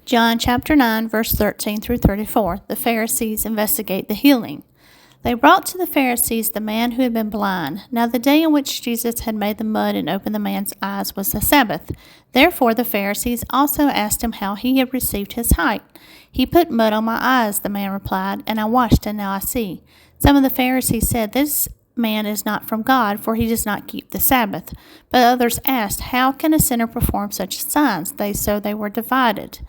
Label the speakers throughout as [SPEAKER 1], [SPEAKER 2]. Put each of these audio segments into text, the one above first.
[SPEAKER 1] John chapter 9, verse 13 through 34. The Pharisees investigate the healing. They brought to the Pharisees the man who had been blind. Now the day in which Jesus had made the mud and opened the man's eyes was the Sabbath. Therefore the Pharisees also asked him how he had received his sight. He put mud on my eyes, the man replied, and I washed, and now I see. Some of the Pharisees said, This man is not from God, for he does not keep the Sabbath. But others asked, How can a sinner perform such signs? So they were divided.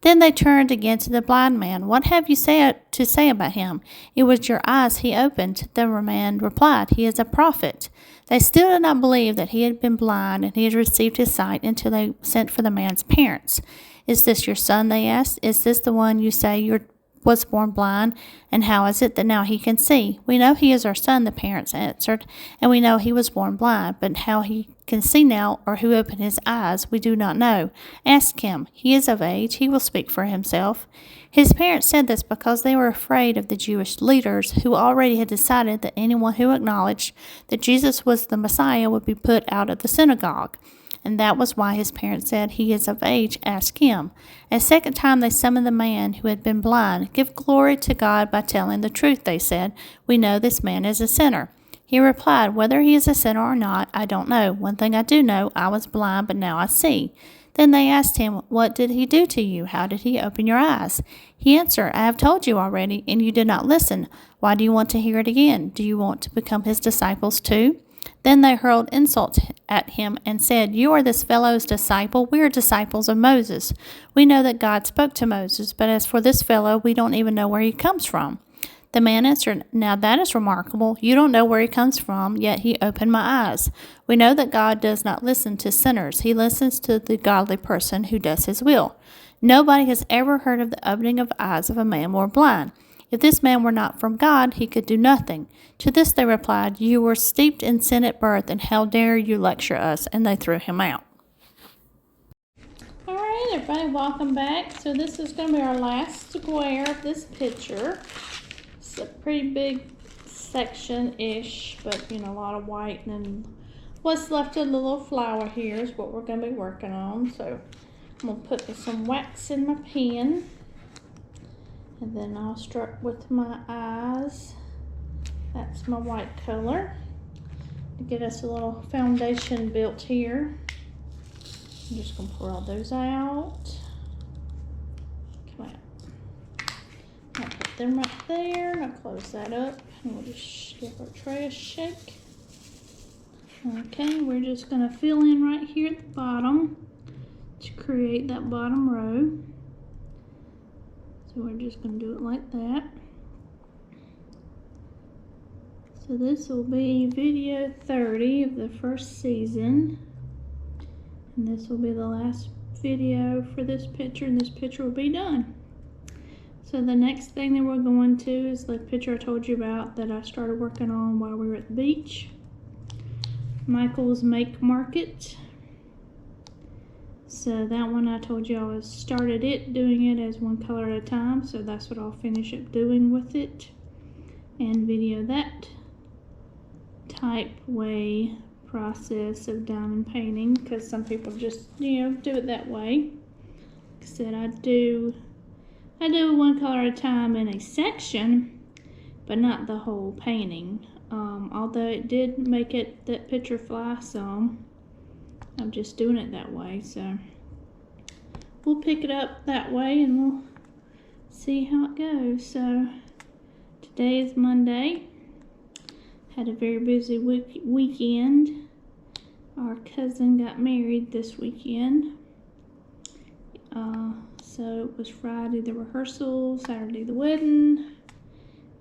[SPEAKER 1] Then they turned again to the blind man. What have you to say about him? It was your eyes he opened. The man replied, He is a prophet. They still did not believe that he had been blind and he had received his sight until they sent for the man's parents. Is this your son? They asked. Is this the one you say was born blind? And how is it that now he can see? We know he is our son, the parents answered, and we know he was born blind, but how he can see now, or who opened his eyes, we do not know. Ask him. He is of age. He will speak for himself. His parents said this because they were afraid of the Jewish leaders, who already had decided that anyone who acknowledged that Jesus was the Messiah would be put out of the synagogue. And that was why his parents said, He is of age, ask him. A second time they summoned the man who had been blind. Give glory to God by telling the truth, they said. We know this man is a sinner. He replied, Whether he is a sinner or not, I don't know. One thing I do know, I was blind, but now I see. Then they asked him, What did he do to you? How did he open your eyes? He answered, I have told you already, and you did not listen. Why do you want to hear it again? Do you want to become his disciples too? Then they hurled insults at him and said, You are this fellow's disciple. We are disciples of Moses. We know that God spoke to Moses, but as for this fellow, we don't even know where he comes from. The man answered, Now that is remarkable. You don't know where he comes from, yet he opened my eyes. We know that God does not listen to sinners. He listens to the godly person who does his will. Nobody has ever heard of the opening of eyes of a man born blind. If this man were not from God, he could do nothing. To this they replied, You were steeped in sin at birth, and how dare you lecture us? And they threw him out. All right, everybody, welcome back. So this is going to be our last square of this picture. It's a pretty big section-ish, but, a lot of white. And what's left of the little flower here is what we're going to be working on. So I'm going to put some wax in my pen. And then I'll start with my eyes. That's my white color. To get us a little foundation built here. I'm just going to pour all those out. Come on. I'll put them right there. And I'll close that up. And we'll just give our tray a shake. Okay, we're just going to fill in right here at the bottom to create that bottom row. So we're just going to do it like that. So this will be video 30 of the first season. And this will be the last video for this picture, and this picture will be done. So the next thing that we're going to is the picture I told you about that I started working on while we were at the beach. Michael's Make Market. So that one I told you I started doing it as one color at a time. So that's what I'll finish up doing with it. And video that type way process of diamond painting. Because some people just, do it that way. Like I said, I do one color at a time in a section, but not the whole painting. Although it did make that picture fly some. I'm just doing it that way, so we'll pick it up that way and we'll see how it goes. So today is Monday. Had a very busy weekend. Our cousin got married this weekend. So it was Friday the rehearsal, Saturday the wedding.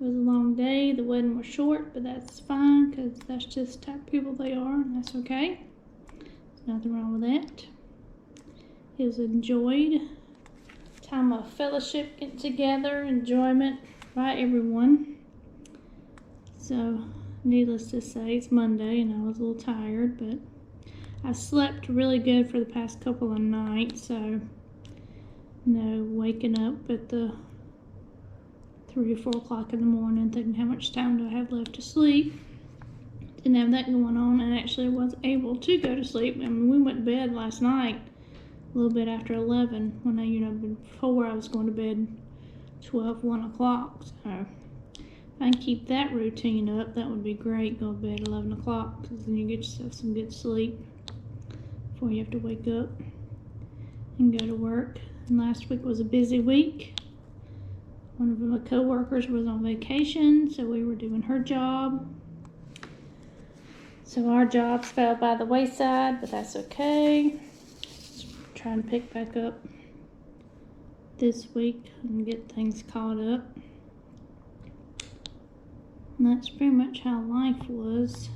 [SPEAKER 1] It was a long day. The wedding was short, but that's fine because that's just the type of people they are, and that's okay. Nothing wrong with that. It was enjoyed. Time of fellowship, getting together, enjoyment by everyone. So, needless to say, it's Monday and I was a little tired, but I slept really good for the past couple of nights. So, waking up at the 3 or 4 o'clock in the morning thinking how much time do I have left to sleep. Didn't have that going on, and actually was able to go to sleep. I mean, we went to bed last night a little bit after 11 when before I was going to bed 12, 1 o'clock. So if I can keep that routine up, that would be great. Go to bed at 11 o'clock, because then you get yourself some good sleep before you have to wake up and go to work. And last week was a busy week. One of my co-workers was on vacation, so we were doing her job. So our jobs fell by the wayside, but that's okay. Just trying to pick back up this week and get things caught up. And that's pretty much how life was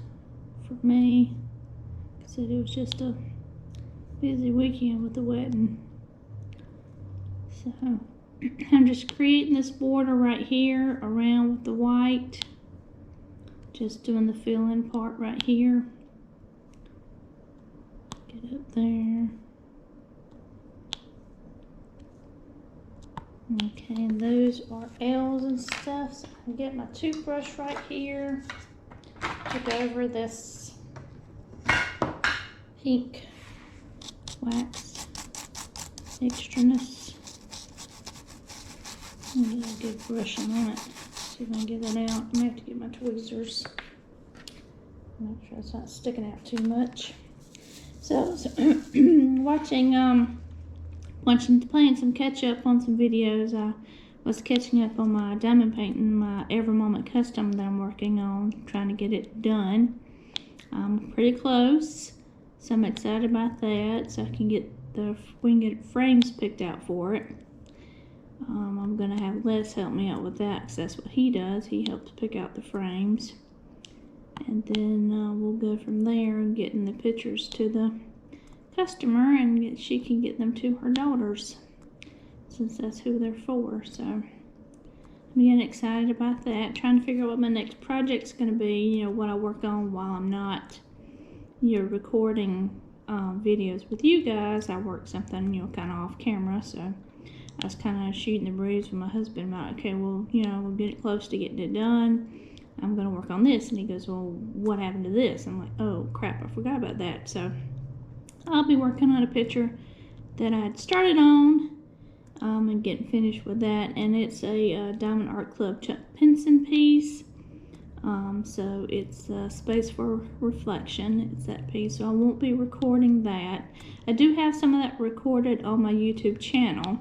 [SPEAKER 1] for me. Like I said, it was just a busy weekend with the wedding. So I'm just creating this border right here around with the white. Just doing the fill-in part right here. Get up there. Okay, and those are L's and stuff. So I can get my toothbrush right here to go over this pink wax extraness. And get a good brushing on it. See if I can get that out. I'm gonna have to get my tweezers. Make sure it's not sticking out too much. So playing some catch up on some videos. I was catching up on my diamond painting, my Every Moment custom that I'm working on, trying to get it done. I'm pretty close, so I'm excited about that. So we can get frames picked out for it. I'm gonna have Les help me out with that, because that's what he does. He helps pick out the frames, and then we'll go from there and getting the pictures to the customer, and she can get them to her daughters, since that's who they're for. So I'm getting excited about that, trying to figure out what my next project's going to be, what I work on while I'm not recording videos with you guys. I work something kind of off camera. So I was kind of shooting the breeze with my husband about, okay, well, we'll get it close to getting it done. I'm going to work on this. And he goes, well, what happened to this? I'm like, oh crap, I forgot about that. So I'll be working on a picture that I had started on and getting finished with that. And it's a Diamond Art Club Chuck Pinson piece. So it's Space for Reflection. It's that piece. So I won't be recording that. I do have some of that recorded on my YouTube channel.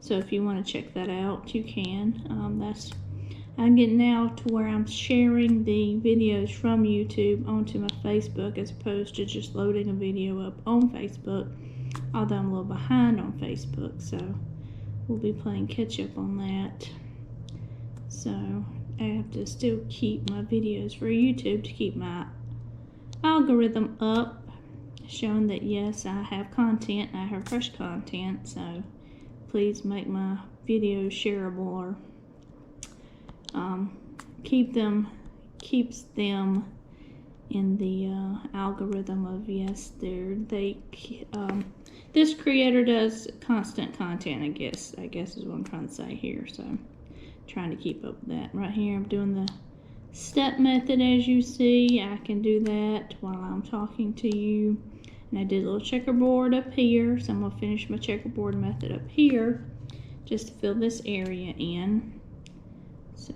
[SPEAKER 1] So if you want to check that out, you can. I'm getting now to where I'm sharing the videos from YouTube onto my Facebook, as opposed to just loading a video up on Facebook, although I'm a little behind on Facebook, so we'll be playing catch up on that. So I have to still keep my videos for YouTube to keep my algorithm up, showing that yes, I have content, I have fresh content, so please make my videos shareable, or keeps them in the algorithm of yes, this creator does constant content. I guess is what I'm trying to say here. So trying to keep up with that. Right here I'm doing the step method, as you see. I can do that while I'm talking to you. And I did a little checkerboard up here, so I'm gonna finish my checkerboard method up here just to fill this area in. So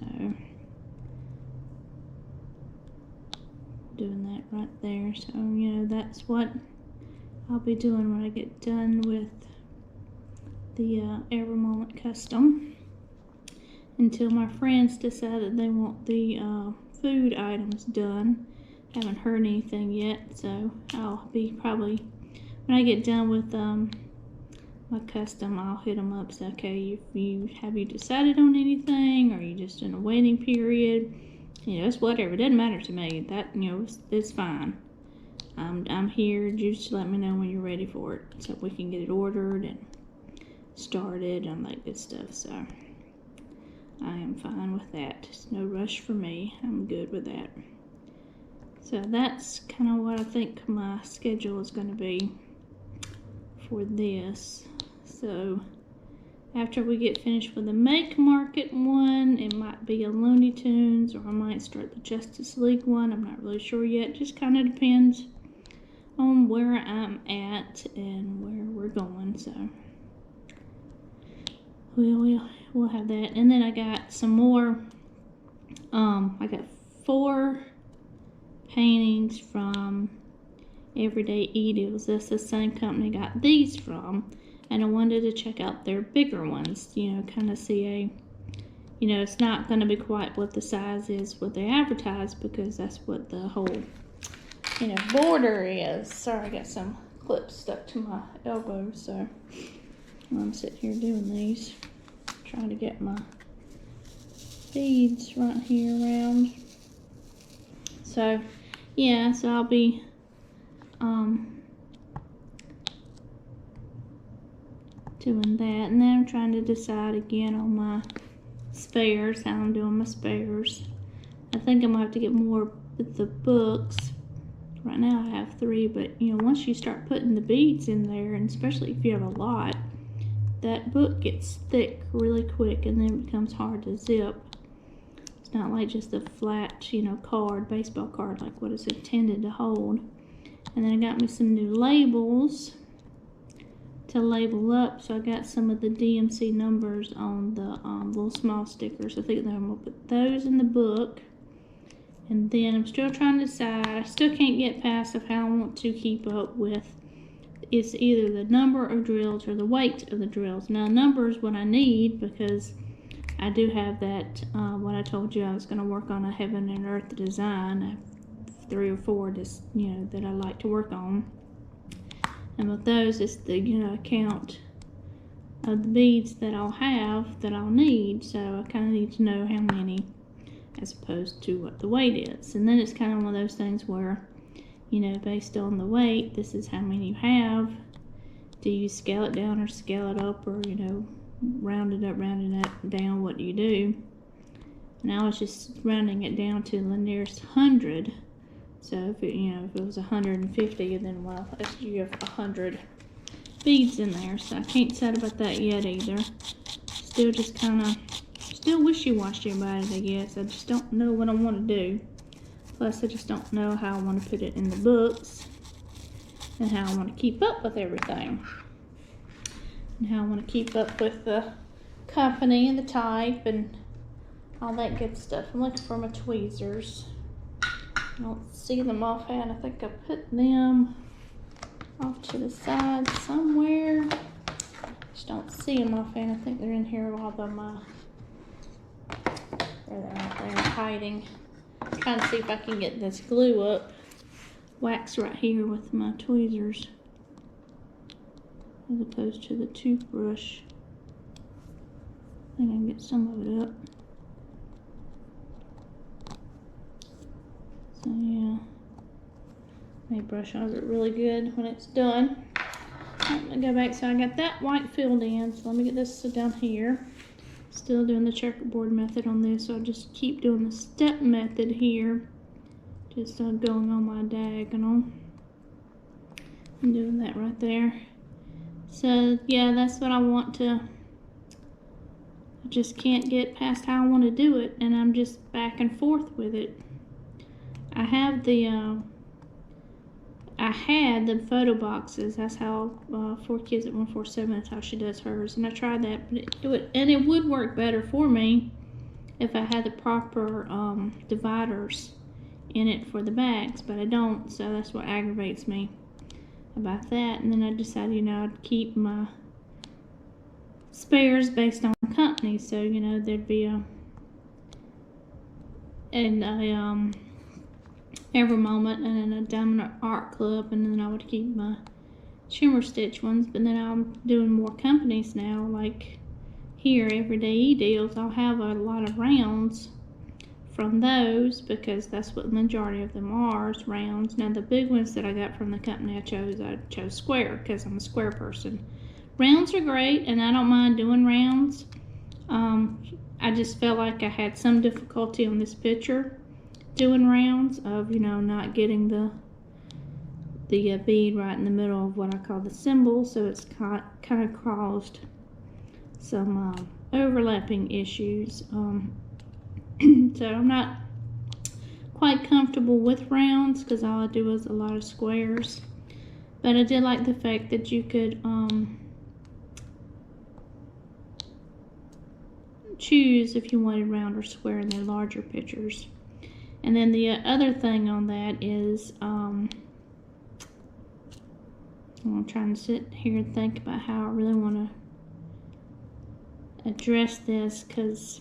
[SPEAKER 1] doing that right there. So that's what I'll be doing when I get done with the Every Moment custom, until my friends decide that they want the food items done. Haven't heard anything yet, so I'll be probably, when I get done with my custom, I'll hit them up, say, okay, have you decided on anything, or are you just in a waiting period? It's whatever, it doesn't matter to me. That, it's fine. I'm here, just let me know when you're ready for it, so we can get it ordered and started and that good stuff. So I am fine with that. It's no rush for me. I'm good with that. So that's kind of what I think my schedule is going to be for this. So after we get finished with the Make Market one, it might be a Looney Tunes, or I might start the Justice League one. I'm not really sure yet. Just kind of depends on where I'm at and where we're going. So we'll have that. And then I got some more. I got 4 paintings from Everyday E-Deals. That's the same company I got these from, and I wanted to check out their bigger ones, you know, kind of see a, you know, it's not going to be quite what the size is what they advertise, because that's what the whole, you know, border is. Sorry, I got some clips stuck to my elbow, so I'm sitting here doing these, trying to get my beads right here around. So yeah, so I'll be doing that, and then I'm trying to decide again on my spares, how I'm doing my spares. I think I'm gonna have to get more with the books. Right now I have 3, but you know, once you start putting the beads in there, and especially if you have a lot, that book gets thick really quick, and then it becomes hard to zip. It's not like just a flat, you know, card, baseball card, like what it's intended to hold. And then I got me some new labels to label up, so I got some of the DMC numbers on the little small stickers. I think I'm gonna put those in the book. And then I'm still trying to decide, I still can't get past of how I want to keep up with, it's either the number of drills or the weight of the drills. Now number is what I need, because I do have that, what I told you I was going to work on a heaven and earth design. I have 3 or 4 just, you know, that I like to work on. And with those, it's the, you know, count of the beads that I'll have, that I'll need. So I kind of need to know how many, as opposed to what the weight is. And then it's kind of one of those things where, you know, based on the weight, this is how many you have. Do you scale it down or scale it up, or, you know, round it up, round it down? What do you do? And I was just rounding it down to the nearest 100. So if it, you know, if it was 150, then well, you have 100 beads in there. So I can't decide about that yet either. Still just kind of, still wishy-washy about it, I guess. I just don't know what I want to do. Plus, I just don't know how I want to put it in the books, and how I want to keep up with everything, and how I want to keep up with the company and the type and all that good stuff. I'm looking for my tweezers. I don't see them offhand. I think I put them off to the side somewhere. Just don't see them offhand. I think they're in here all by my, there they are, they're hiding. I'm trying to see if I can get this glue up, wax right here with my tweezers, as opposed to the toothbrush. I think I can get some of it up. So yeah, may brush over it really good when it's done. I'm gonna go back. So I got that white filled in. So let me get this down here. Still doing the checkerboard method on this, so I'll just keep doing the step method here. Just going on my diagonal. I'm doing that right there. So yeah, that's what I want to. I just can't get past how I want to do it, and I'm just back and forth with it. I have the I had the photo boxes. That's how 4 Kids at 147, that's how she does hers. And I tried that, but it would work better for me if I had the proper dividers in it for the bags, but I don't, so that's what aggravates me about that. And then I decided, you know, I'd keep my spares based on company. So, you know, there'd be a Every Moment, and then a Diamond Art Club, and then I would keep my shimmer stitch ones. But then I'm doing more companies now, like here, Everyday E-Deals. I'll have a lot of rounds from those, because that's what the majority of them are, is rounds. Now the big ones that I got from the company I chose square, because I'm a square person. Rounds are great, and I don't mind doing rounds. I just felt like I had some difficulty on this picture doing rounds of, you know, not getting the bead right in the middle of what I call the symbol, so it's kind of caused some overlapping issues. So I'm not quite comfortable with rounds, because all I do is a lot of squares. But I did like the fact that you could choose if you wanted round or square in their larger pictures. And then the other thing on that is I'm trying to sit here and think about how I really want to address this, because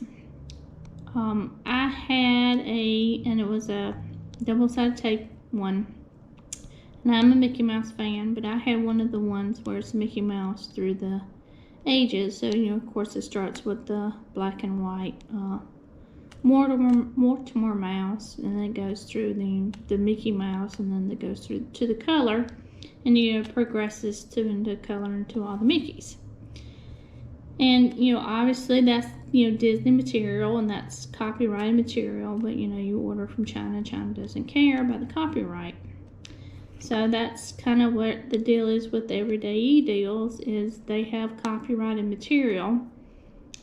[SPEAKER 1] I had and it was a double-sided tape one, and I'm a Mickey Mouse fan, but I had one of the ones where it's Mickey Mouse through the ages. So, you know, of course it starts with the black and white Mortimer Mouse, and then it goes through the Mickey Mouse, and then it goes through to the color, and you know, progresses into color into all the Mickeys. And you know, obviously that's, you know, Disney material, and that's copyrighted material, but you know, you order from China. China doesn't care about the copyright. So that's kind of what the deal is with Everyday E-Deals, is they have copyrighted material,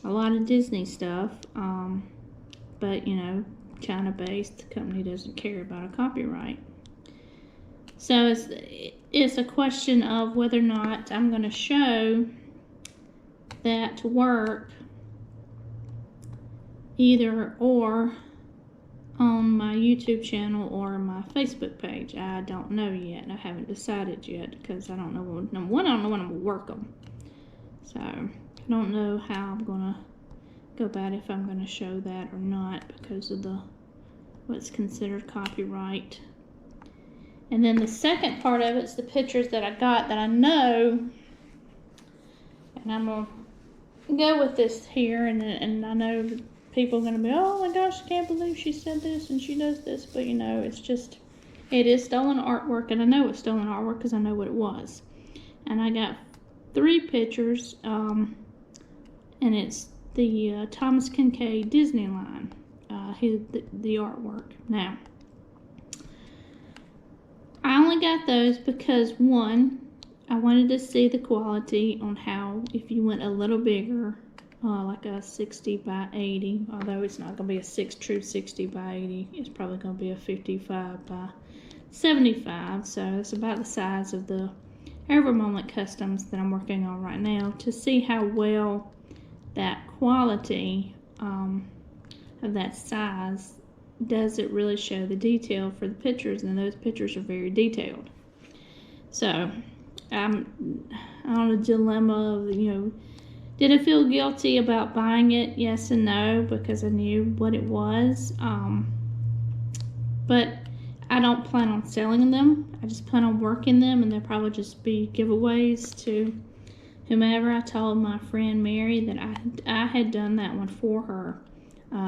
[SPEAKER 1] a lot of Disney stuff, but you know, China-based company doesn't care about a copyright. So it's a question of whether or not I'm going to show that work either or on my YouTube channel or my Facebook page. I don't know yet. I haven't decided yet, because I don't know. Number one, I don't know when I'm going to work them. So I don't know how I'm going to go about if I'm going to show that or not, because of what's considered copyright. And then the second part of it's the pictures that I got that I know, and I'm going to go with this here, and I know people are going to be, oh my gosh, I can't believe she said this and she does this, but you know, it's just, it is stolen artwork, and I know it's stolen artwork because I know what it was. And I got 3 pictures, and it's the Thomas Kincaid Disney line, the artwork. Now, I only got those because, one, I wanted to see the quality on how, if you went a little bigger, like a 60 by 80, although it's not going to be a true 60 by 80, it's probably going to be a 55 by 75, so it's about the size of the Evermoment Customs that I'm working on right now, to see how well that quality of that size, does it really show the detail for the pictures, and those pictures are very detailed. So I'm on a dilemma of, you know, did I feel guilty about buying it? Yes and no, because I knew what it was. But I don't plan on selling them. I just plan on working them, and they'll probably just be giveaways to whomever. I told my friend Mary that I had done that one for her,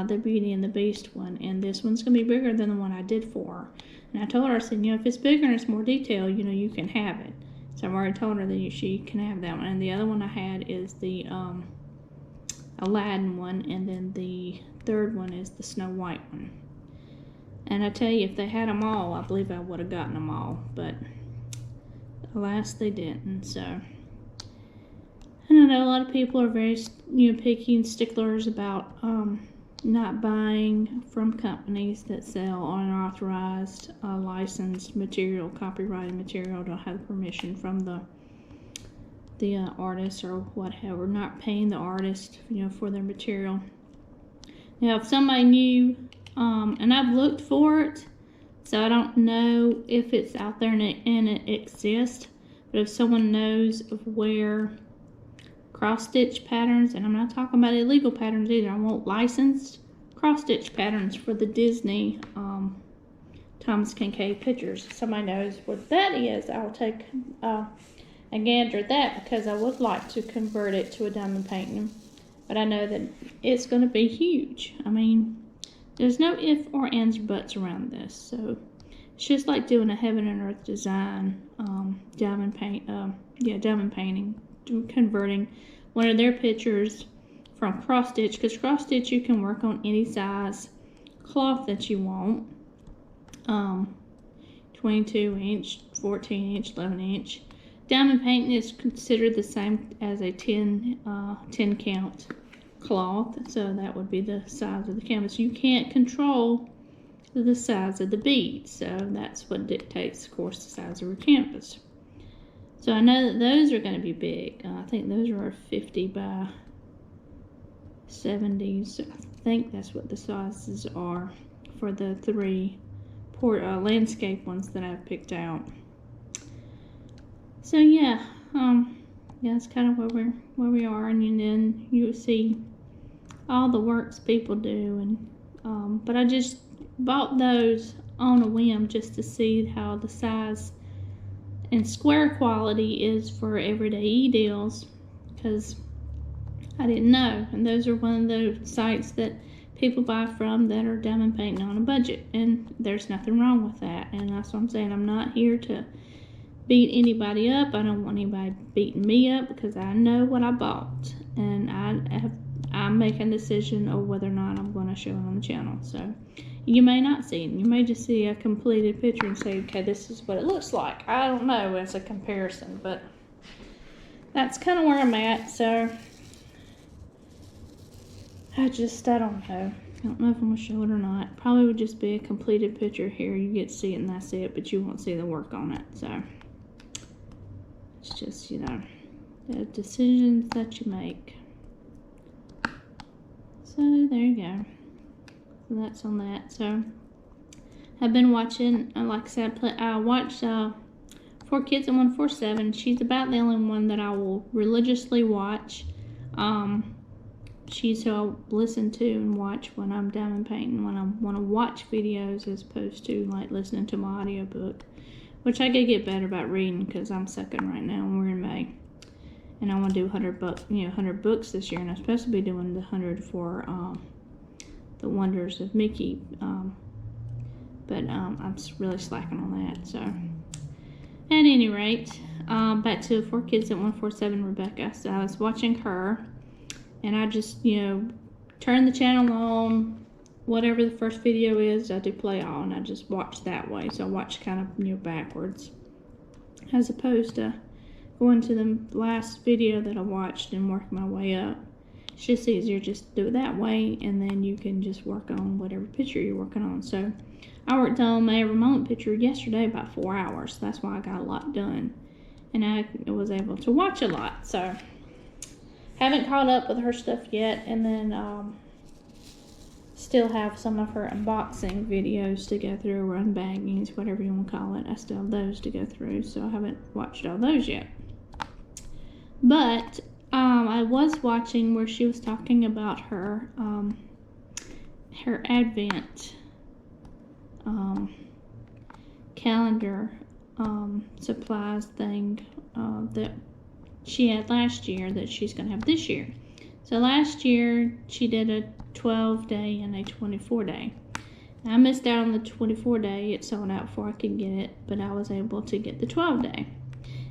[SPEAKER 1] the Beauty and the Beast one, and this one's going to be bigger than the one I did for her. And I told her, I said, you know, if it's bigger and it's more detailed, you know, you can have it. So I've already told her that she can have that one. And the other one I had is the Aladdin one, and then the third one is the Snow White one. And I tell you, if they had them all, I believe I would have gotten them all, but alas, they didn't. So I don't know, a lot of people are very, you know, picky and sticklers about not buying from companies that sell unauthorized, licensed material, copyrighted material, don't have permission from the artist or whatever, not paying the artist, you know, for their material. Now, if somebody knew, and I've looked for it, so I don't know if it's out there and it exists, but if someone knows of where cross-stitch patterns, and I'm not talking about illegal patterns either, I want licensed cross-stitch patterns for the Disney Thomas Kincaid pictures. If somebody knows what that is, I'll take a gander at that, because I would like to convert it to a diamond painting, but I know that it's going to be huge. I mean, there's no ifs or ands or buts around this, so it's just like doing a heaven and earth design diamond painting, converting one of their pictures from cross stitch, because cross stitch you can work on any size cloth that you want, 22 inch, 14 inch, 11 inch. Diamond painting is considered the same as a 10 count cloth, so that would be the size of the canvas. You can't control the size of the beads, so that's what dictates, of course, the size of your canvas. So I know that those are going to be big. I think those are 50 by 70s. I think that's what the sizes are for the 3 landscape ones that I've picked out. So yeah, that's kind of where we are, and then you see all the works people do, and but I just bought those on a whim just to see how the size and square quality is for Everyday Deals, because I didn't know, and those are one of the sites that people buy from that are diamond painting on a budget, and there's nothing wrong with that. And that's what I'm saying. I'm not here to beat anybody up. I don't want anybody beating me up, because I know what I bought, and I'm making a decision of whether or not I'm going to show it on the channel. So you may not see it. You may just see a completed picture and say, okay, this is what it looks like. I don't know as a comparison, but that's kind of where I'm at. So I don't know. I don't know if I'm going to show it or not. Probably would just be a completed picture here. You get to see it and that's it, but you won't see the work on it. So it's just, you know, the decisions that you make. So there you go. So that's on that. So I've been watching, like I said, I watched 4 Kids at 147. She's about the only one that I will religiously watch. She's who I'll listen to and watch when I'm diamond painting, when I want to watch videos as opposed to like listening to my audiobook, which I gotta get better about reading because I'm sucking right now and we're in May. And I want to do 100 books this year, and I'm supposed to be doing the 100 for the Wonders of Mickey, but I'm really slacking on that. So, at any rate, back to 4 Kids at 147, Rebecca. So I was watching her, and I just, turn the channel on, whatever the first video is, I do play all, and I just watch that way. So I watch kind of, backwards, as opposed to going to the last video that I watched and work my way up. It's just easier just do it that way, and then you can just work on whatever picture you're working on. So I worked on my Every Moment picture yesterday about 4 hours. That's why I got a lot done, and I was able to watch a lot. So haven't caught up with her stuff yet, and then still have some of her unboxing videos to go through, or unbaggings, whatever you want to call it. I still have those to go through, so I haven't watched all those yet. But I was watching where she was talking about her her Advent calendar supplies thing that she had last year that she's going to have this year. So last year she did a 12-day and a 24-day. I missed out on the 24-day. It sold out before I could get it, but I was able to get the 12-day.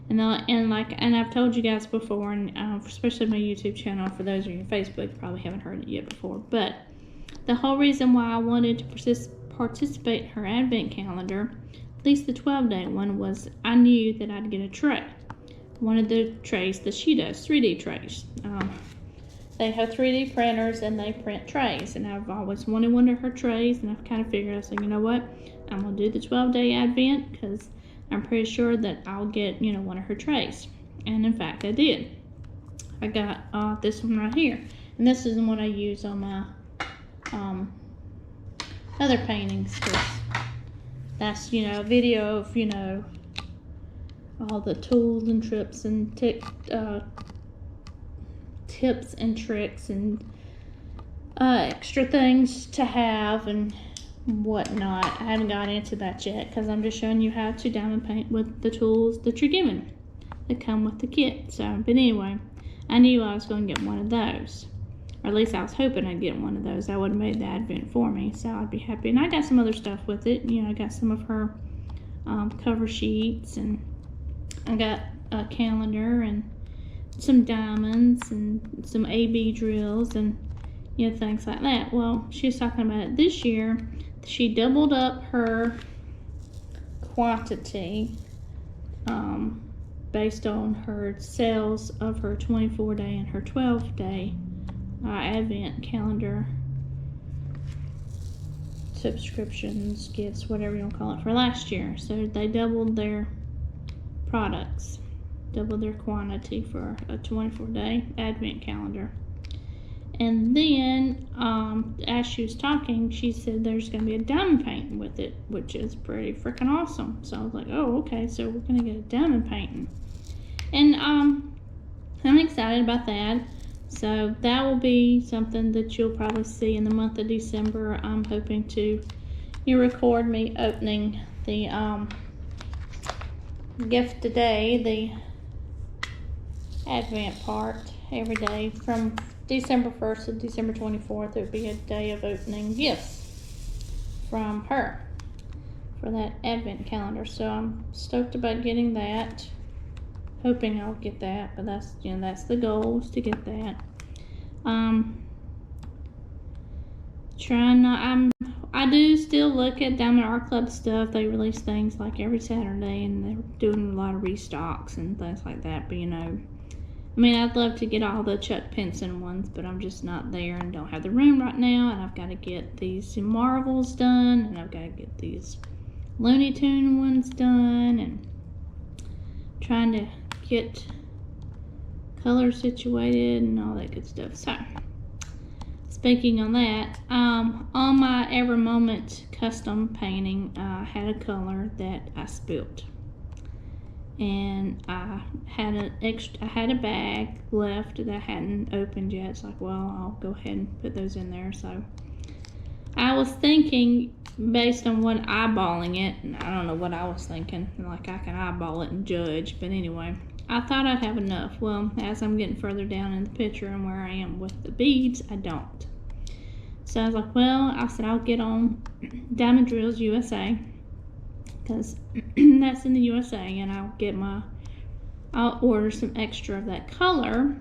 [SPEAKER 1] And I've told you guys before, and especially my YouTube channel, for those of you on Facebook probably haven't heard it yet before, but the whole reason why I wanted to participate in her Advent calendar, at least the 12-day one, was I knew that I'd get a tray. One of the trays that she does, 3D trays. They have 3D printers and they print trays, and I've always wanted one of her trays, and I've kind of figured, I was like, you know what, I'm going to do the 12-day Advent because I'm pretty sure that I'll get, one of her trays. And in fact, I did. I got this one right here. And this is the one I use on my other paintings. That's, a video of, all the tools and trips and tips and tricks and extra things to have and whatnot. I haven't got into that yet because I'm just showing you how to diamond paint with the tools that you're given that come with the kit. So, but anyway, I knew I was going to get one of those, or at least I was hoping I'd get one of those. That would have made the Advent for me, so I'd be happy. And I got some other stuff with it. I got some of her cover sheets, and I got a calendar and some diamonds and some AB drills and things like that. Well, she was talking about it this year. She doubled up her quantity based on her sales of her 24-day and her 12-day Advent calendar subscriptions, gifts, whatever you want to call it, for last year. So they doubled their products. double their quantity for a 24-day advent calendar. And then, as she was talking, she said there's going to be a diamond painting with it, which is pretty freaking awesome. So I was like, oh, okay, so we're going to get a diamond painting. And I'm excited about that. So that will be something that you'll probably see in the month of December. I'm hoping to record me opening the gift today, the advent part, every day from December 1st to December 24th. It would be a day of opening gifts from her for that advent calendar. So I'm stoked about getting that. Hoping I'll get that, but that's, you know, that's the goal, is to get that. I do still look at Diamond Art Club stuff. They release things like every Saturday, and they're doing a lot of restocks and things like that. But, you know, I mean, I'd love to get all the Chuck Pinson ones, but I'm just not there and don't have the room right now. And I've got to get these Marvels done, and I've got to get these Looney Tune ones done, and trying to get color situated and all that good stuff. So, speaking on that, on my Every Moment custom painting, I had a color that I spilt, and I had a bag left that I hadn't opened yet. It's like, well, I'll go ahead and put those in there. So I was thinking, based on what eyeballing it, and I don't know what I was thinking, like I can eyeball it and judge, but anyway, I thought I'd have enough. Well, as I'm getting further down in the picture and where I am with the beads, I don't. So I was like, well, I said I'll get on Diamond Drills USA, because that's in the USA, and I'll order some extra of that color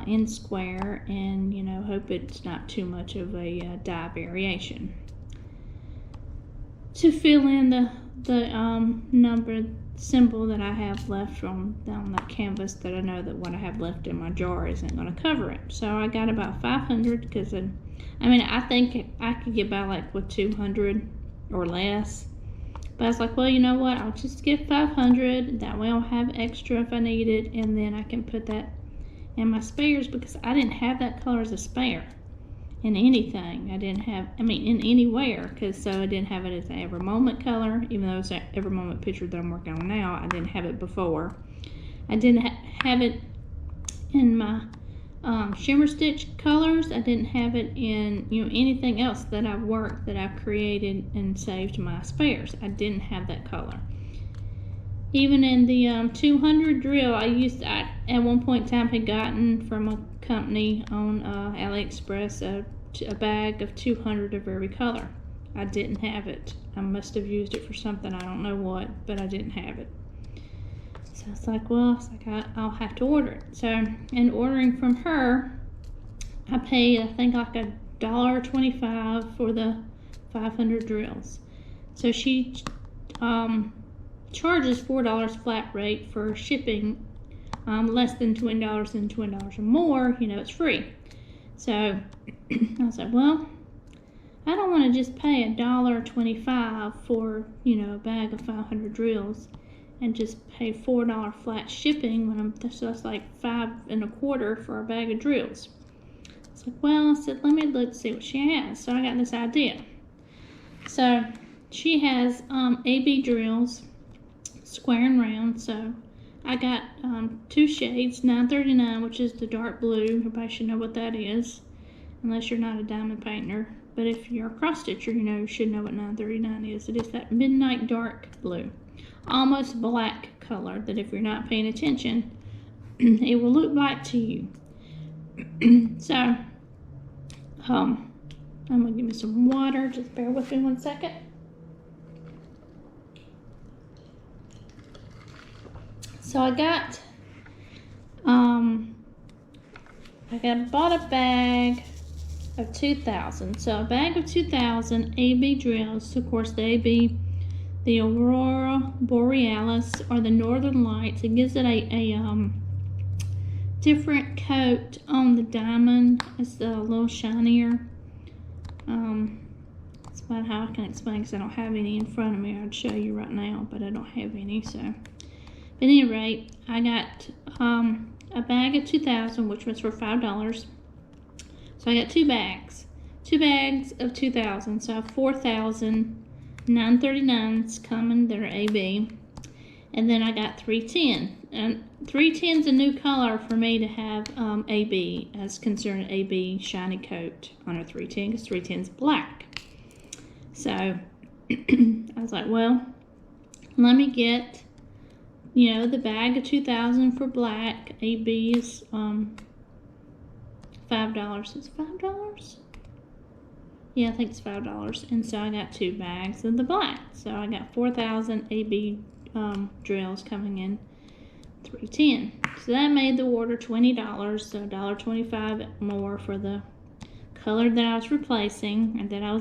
[SPEAKER 1] in square, and, you know, hope it's not too much of a dye variation, to fill in the number symbol that I have left from down that canvas, that I know that what I have left in my jar isn't going to cover it. So I got about 500, because I mean, I think I could get by like with 200 or less, but I was like, well, you know what, I'll just get 500, that way I'll have extra if I need it, and then I can put that in my spares, because I didn't have that color as a spare in anything. I didn't have, I mean, in anywhere, because so I didn't have it as an Every Moment color, even though it's an Every Moment picture that I'm working on now. I didn't have it before. I didn't have it in my shimmer stitch colors. I didn't have it in, you know, anything else that I've worked, that I've created and saved my spares. I didn't have that color. Even in the 200 drill, I at one point in time had gotten from a company on AliExpress a bag of 200 of every color. I didn't have it. I must have used it for something, I don't know what, but I didn't have it. So it's like, well, I'll have to order it. So, in ordering from her, I paid, I think, like $1.25 for the 500 drills. So she charges $4 flat rate for shipping. Less than $20 and $20 or more, you know, it's free. So I was like, well, I don't want to just pay $1.25 for, you know, a bag of 500 drills, and just pay $4 flat shipping when so that's like $5.25 for a bag of drills. It's like, well, I said, let's see what she has. So I got this idea. So she has AB drills, square and round. So I got two shades, 939, which is the dark blue. Everybody should know what that is, unless you're not a diamond painter. But if you're a cross stitcher, you know, you should know what 939 is. It is that midnight dark blue, almost black color, that if you're not paying attention, it will look black to you. So, I'm gonna give me some water. Just bear with me 1 second. So I bought a bag of 2,000. So a bag of 2,000 AB drills. Of course, the AB, the Aurora Borealis, or the Northern Lights. It gives it a different coat on the diamond. It's a little shinier. That's about how I can explain, because I don't have any in front of me. I'd show you right now, but I don't have any. So But at any rate, I got a bag of 2,000, which was for $5. So I got 2 bags. 2 bags of 2,000. So I have 4,939s coming that are AB. And then I got 310. And 310 is a new color for me to have AB, as concerned AB shiny coat on a 310, because 310 is black. So I was like, well, let me get, you know, the bag of 2,000 for black. AB is $5. It's $5? Yeah, I think it's $5. And so I got 2 bags of the black. So I got 4,000 AB drills coming in 310. So that made the order $20, so $1.25 more for the color that I was replacing and that I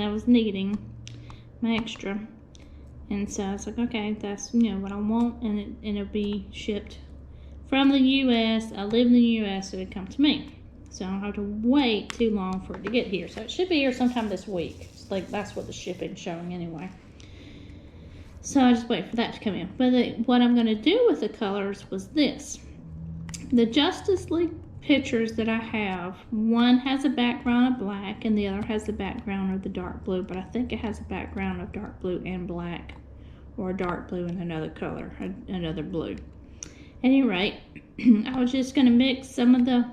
[SPEAKER 1] was needing, my extra. And so I was like, okay, that's, you know, what I want, and it'll be shipped from the US. I live in the US, so it'd come to me. So I don't have to wait too long for it to get here. So it should be here sometime this week. It's like, that's what the shipping's showing anyway. So I just wait for that to come in. But what I'm going to do with the colors was this. The Justice League pictures that I have, one has a background of black and the other has the background of the dark blue. But I think it has a background of dark blue and black, or dark blue and another color, another blue. At any rate, I was just going to mix some of the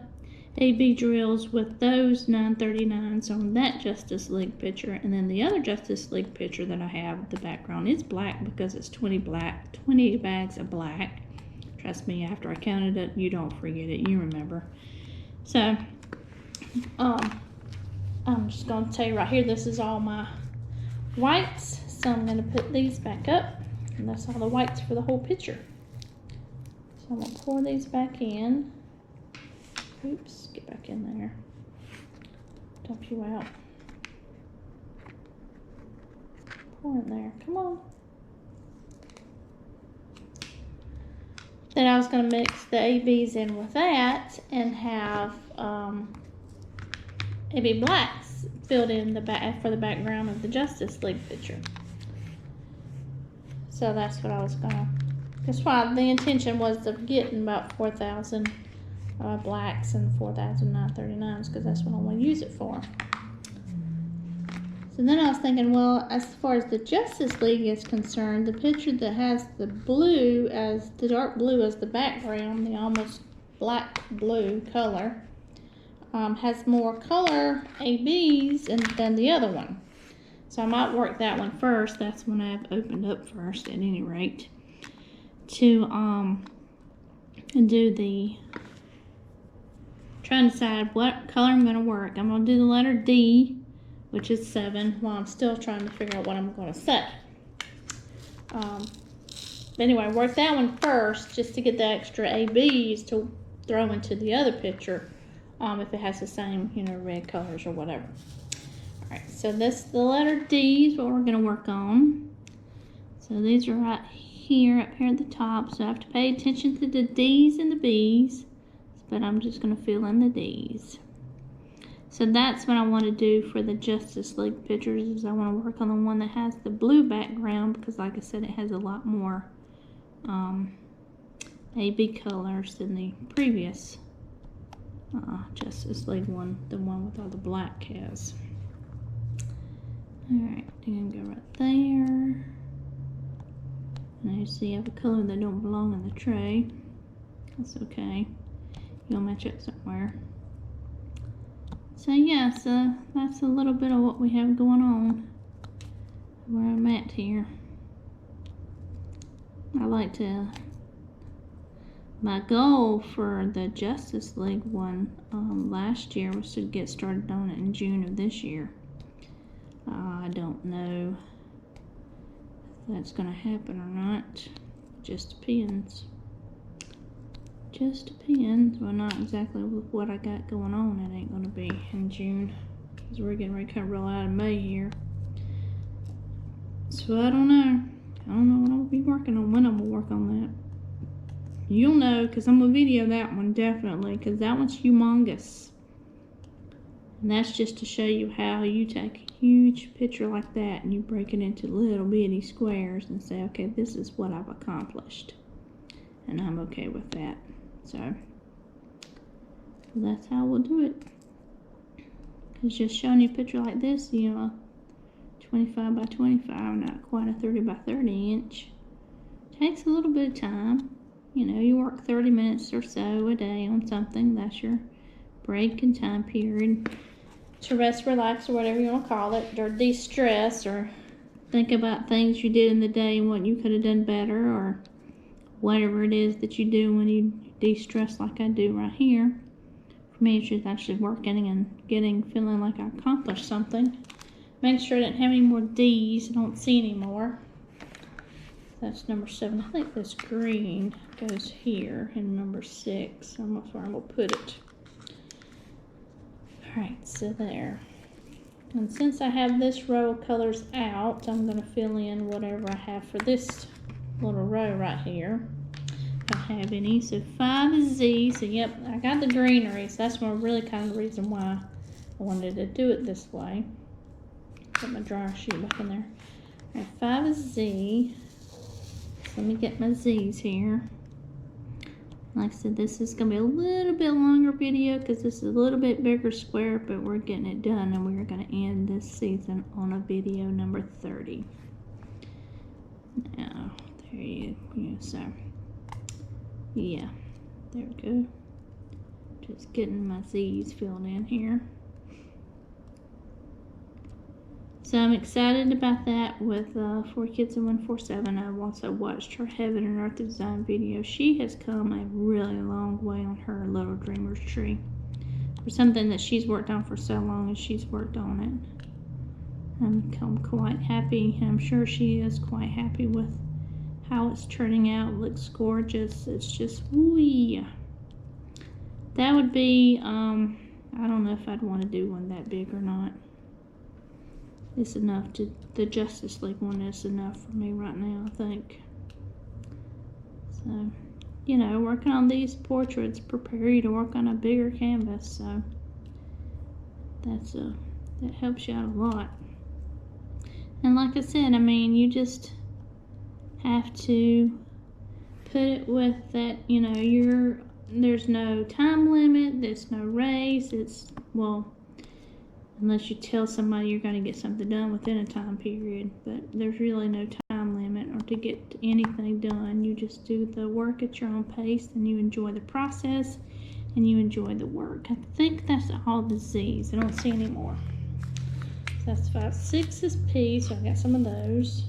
[SPEAKER 1] AB drills with those 939s on that Justice League picture, and then the other Justice League picture that I have, the background is black because it's 20 bags of black. Trust me, after I counted it, you don't forget it, you remember. So I'm just going to tell you right here, this is all my whites, so I'm going to put these back up, and that's all the whites for the whole picture. So I'm going to pour these back in. Oops, get back in there. Dump you out. Pour in there, come on. Then I was going to mix the ABs in with that and have AB blacks filled in the back for the background of the Justice League picture. So that's what I was going to. That's why the intention was of getting about 4,000 blacks and 4,939s, because that's what I want to use it for. So then I was thinking, well, as far as the Justice League is concerned, the picture that has the blue as the dark blue as the background, the almost black blue color, has more color ABs than the other one. So I might work that one first. That's one I've opened up first, at any rate, to do the. Trying to decide what color I'm going to work. I'm going to do the letter D, which is 7, while I'm still trying to figure out what I'm going to say. But anyway, work that one first just to get the extra ABs to throw into the other picture, if it has the same, you know, red colors or whatever. Alright, so the letter D is what we're going to work on. So these are right here, up here at the top, so I have to pay attention to the D's and the B's. But I'm just going to fill in the D's. So that's what I want to do for the Justice League pictures, is I want to work on the one that has the blue background, because like I said, it has a lot more AB colors than the previous Justice League one, the one with all the black has. Alright, I'm going to go right there. And you see I have a color that don't belong in the tray. That's okay. You'll match it somewhere. So yeah, so that's a little bit of what we have going on where I'm at here. I like to, my goal for the Justice League one last year was to get started on it in June of this year. I don't know if that's going to happen or not. It just depends. Just depends. Well, not exactly with what I got going on. It ain't going to be in June, because we're getting ready to kind of roll out in May here. So I don't know. I don't know what I'll be working on, when I'm going to work on that. You'll know, because I'm going to video that one definitely, because that one's humongous. And that's just to show you how you take a huge picture like that and you break it into little bitty squares and say, okay, this is what I've accomplished. and I'm okay with that. So that's how we'll do it. Because just showing you a picture like this, you know, 25 by 25, not quite a 30 by 30 inch, takes a little bit of time. You know, you work 30 minutes or so a day on something. That's your break and time period to rest, relax, or whatever you want to call it, or de-stress, or think about things you did in the day and what you could have done better, or whatever it is that you do when you de-stress like I do right here. For me, it's just actually working and feeling like I accomplished something. Make sure I didn't have any more D's. I don't see any more. That's number 7. I think this green goes here in number 6. I'm not sure I'm going to put it. Alright, so there. And since I have this row of colors out, I'm going to fill in whatever I have for this little row right here. If I have any. So 5 is Z. So yep, I got the greenery. So that's really kind of the reason why I wanted to do it this way. Put my dryer sheet back in there. Alright, 5 is Z. So let me get my Z's here. Like I said, this is going to be a little bit longer video because this is a little bit bigger square, but we're getting it done, and we're going to end this season on a video number 30. Now, there you go. So, yeah, there we go. Just getting my Z's filled in here. So I'm excited about that with 4 Kids in 147. I've also watched her Heaven and Earth design video. She has come a really long way on her Little Dreamers tree. For something that she's worked on for so long as she's worked on it. I'm quite happy. I'm sure she is quite happy with how it's turning out. It looks gorgeous. It's just, woo. That would be, I don't know if I'd want to do one that big or not. It's enough the Justice League one is enough for me right now, I think. So, you know, working on these portraits prepare you to work on a bigger canvas, so that helps you out a lot. And like I said, I mean, you just have to put it with that, you know, there's no time limit, there's no race, unless you tell somebody you're going to get something done within a time period. But there's really no time limit or to get anything done. You just do the work at your own pace, and you enjoy the process, and you enjoy the work. I think that's all the Z's. I don't see any more. So that's 5. 6 is P, so I got some of those.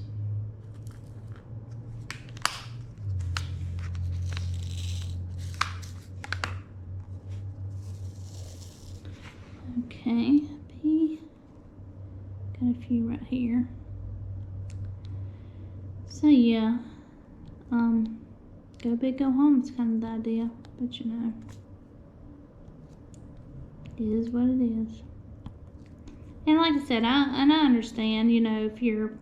[SPEAKER 1] Okay. Got a few right here. So yeah, go big, go home is kind of the idea, but you know, it is what it is. And like I said, I understand, you know, if you're,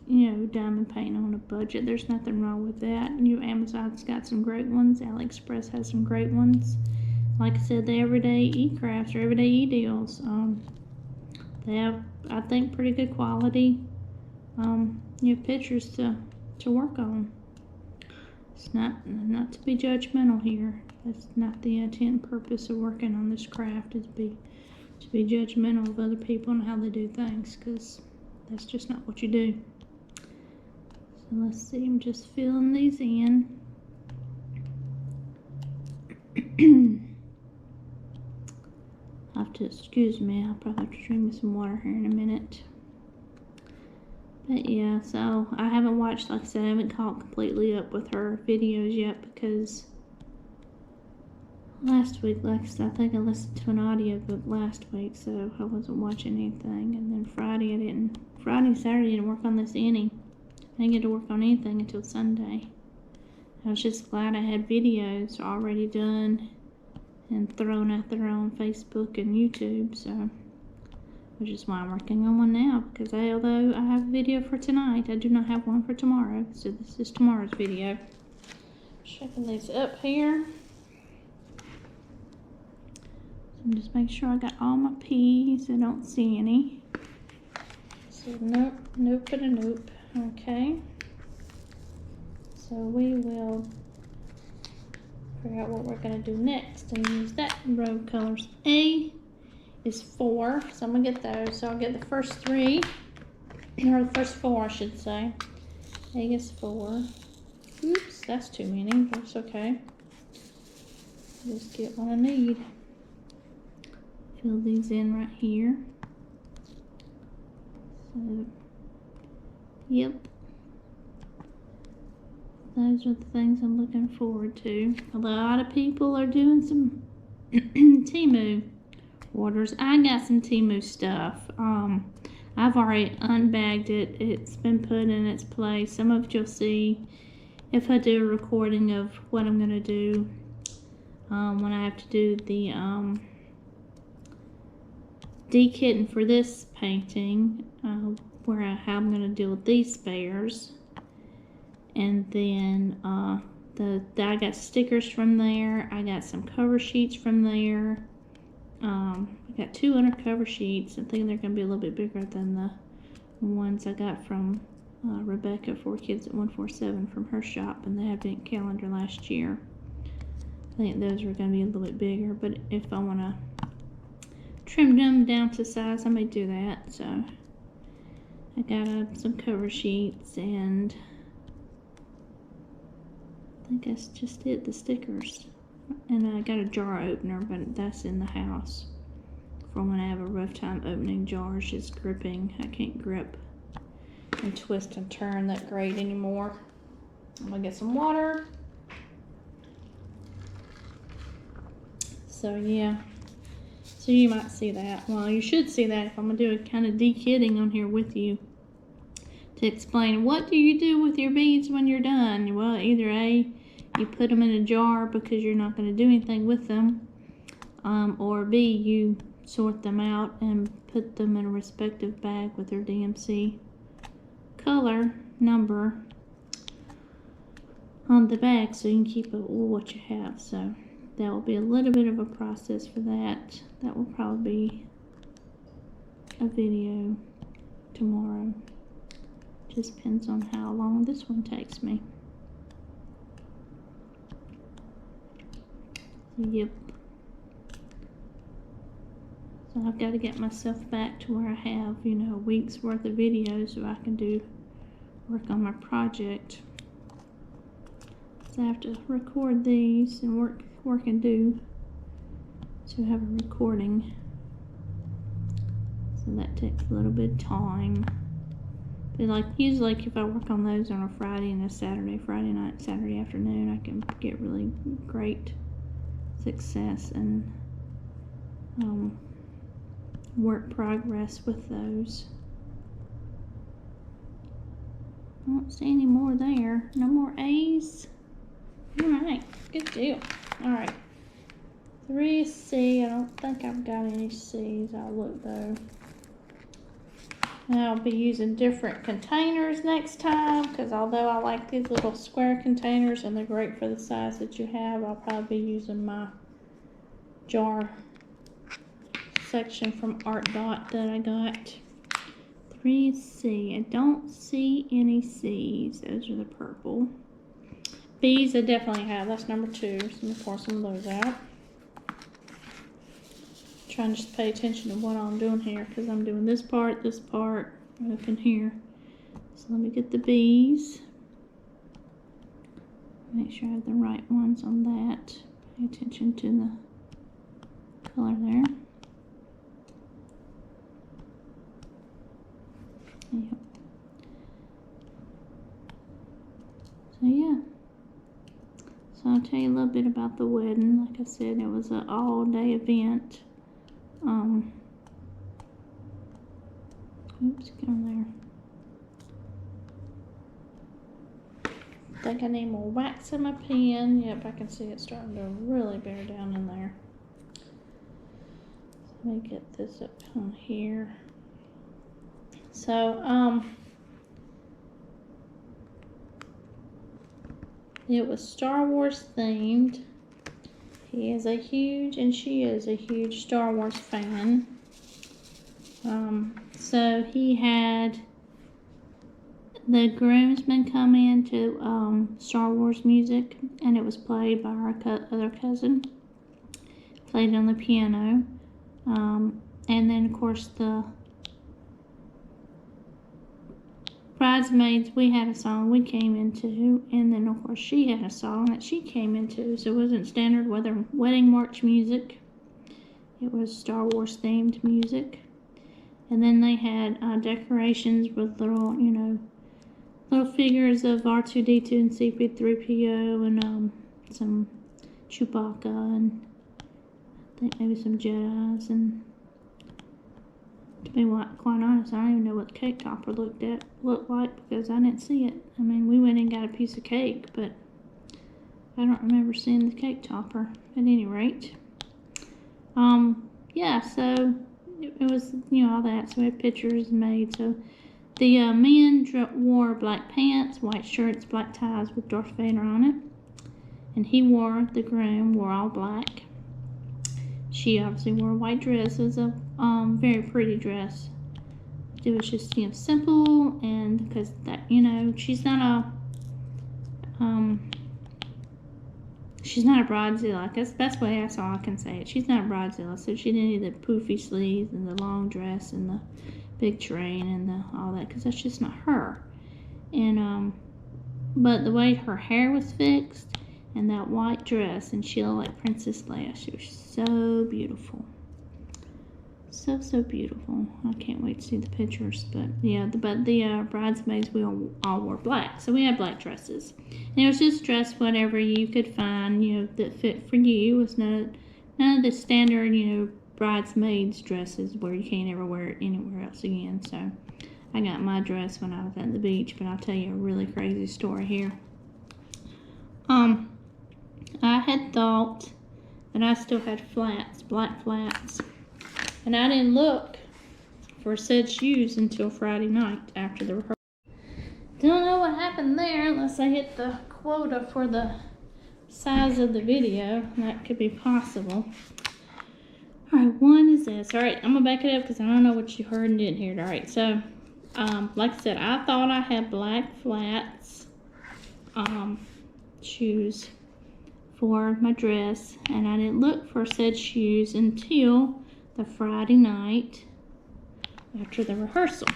[SPEAKER 1] you know, diamond painting on a budget, there's nothing wrong with that. Amazon's got some great ones. AliExpress has some great ones. Like I said, the everyday e-crafts or everyday e-deals, they have, I think, pretty good quality, you know, pictures to work on. It's not to be judgmental here. That's not the intent and purpose of working on this craft, is to be judgmental of other people and how they do things, because that's just not what you do. So let's see, I'm just filling these in. I'll have to excuse me, I'll probably have to drink me some water here in a minute. But yeah, so I haven't watched, like I said, I haven't caught completely up with her videos yet, because last week, like I said, I think I listened to an audiobook last week, so I wasn't watching anything. And then Friday and Saturday I didn't work on this any. I didn't get to work on anything until Sunday. I was just glad I had videos already done and thrown out there on Facebook and YouTube, so which is why I'm working on one now, because although I have a video for tonight, I do not have one for tomorrow, so this is tomorrow's video. Checking these up here. So just make sure I got all my P's. I don't see any. So nope and a nope. Okay. So we will figure out what we're gonna do next and use that row of colors. A is 4, so I'm gonna get those. So I'll get the first 3, or the first 4, I should say. A is 4. Oops, that's too many, but it's okay. Just get what I need. Fill these in right here. So, yep. Those are the things I'm looking forward to. A lot of people are doing some Temu orders. I got some Temu stuff. I've already unbagged it. It's been put in its place. Some of it you'll see if I do a recording of what I'm gonna do when I have to do the de-kitting for this painting, how I'm gonna deal with these spares. And then I got stickers from there. I got some cover sheets from there. I got 200 cover sheets. I think they're going to be a little bit bigger than the ones I got from Rebecca, 4 Kids at 147, from her shop in the Advent calendar last year. I think those are going to be a little bit bigger, but if I want to trim them down to size, I may do that. So I got some cover sheets, and I think that's just it, the stickers. And I got a jar opener, but that's in the house for when I have a rough time opening jars. It's gripping. I can't grip and twist and turn that great anymore. I'm gonna get some water. So yeah, so you might see that. Well, you should see that if I'm gonna do a kind of de-kitting on here with you to explain what do you do with your beads when you're done. Well, either A, you put them in a jar because you're not going to do anything with them, or B, you sort them out and put them in a respective bag with their DMC color number on the bag so you can keep what you have. So that will be a little bit of a process for that. That will probably be a video tomorrow. Just depends on how long this one takes me. Yep. So I've got to get myself back to where I have, you know, a week's worth of videos so I can work on my project. So I have to record these and work and do to have a recording. So that takes a little bit of time. But usually if I work on those on a Friday and a Saturday, Friday night, Saturday afternoon, I can get really great success and work progress with those. I don't see any more there. No more A's. Alright, good deal. Alright. 3 is C. I don't think I've got any C's. I'll look though. And I'll be using different containers next time, because although I like these little square containers and they're great for the size that you have, I'll probably be using my jar section from Art Dot that I got. 3 is C. I don't see any C's. Those are the purple. B's I definitely have. That's number 2. So I'm going to pour some of those out. Trying to just pay attention to what I'm doing here, because I'm doing this part, up in here. So let me get the B's. Make sure I have the right ones on that. Pay attention to the color there. Yep. So yeah. So I'll tell you a little bit about the wedding. Like I said, it was an all-day event. Oops, get on there. I think I need more wax in my pen. Yep, I can see it starting to really bear down in there. So let me get this up on here. So, it was Star Wars themed. He is a huge, and she is a huge Star Wars fan. So he had the groomsmen come in to Star Wars music, and it was played by our other cousin. Played on the piano. And then, of course, the bridesmaids, we had a song we came into, and then, of course, she had a song that she came into. So it wasn't standard wedding march music. It was Star Wars themed music. And then they had decorations with little, little figures of R2-D2 and C3PO and some Chewbacca and I think maybe some Jedis. And to be quite honest, I don't even know what the cake topper looked like because I didn't see it. I mean, we went and got a piece of cake, but I don't remember seeing the cake topper at any rate. Yeah, so it was, all that. So we had pictures made. So the men wore black pants, white shirts, black ties with Darth Vader on it. And the groom wore all black. She obviously wore a white dress. It was a very pretty dress. It was just, simple, and because that, she's not a bridezilla. That's all I can say. She's not a bridezilla, so she didn't need the poofy sleeves and the long dress and the big train and all that, because that's just not her. And but the way her hair was fixed and that white dress, and she looked like Princess Leia. She was so beautiful. So beautiful. I can't wait to see the pictures. But yeah, the bridesmaids, we all wore black. So we had black dresses. And it was just dress whatever you could find, that fit for you. It was none of the standard, bridesmaids dresses where you can't ever wear it anywhere else again. So I got my dress when I was at the beach, but I'll tell you a really crazy story here. I had thought that I still had flats, black flats. And I didn't look for said shoes until Friday night after the rehearsal. Don't know what happened there unless I hit the quota for the size of the video. That could be possible. Alright, one is this. Alright, I'm going to back it up because I don't know what you heard and didn't hear. Alright, so, like I said, I thought I had black flats shoes for my dress. And I didn't look for said shoes until the Friday night after the rehearsal,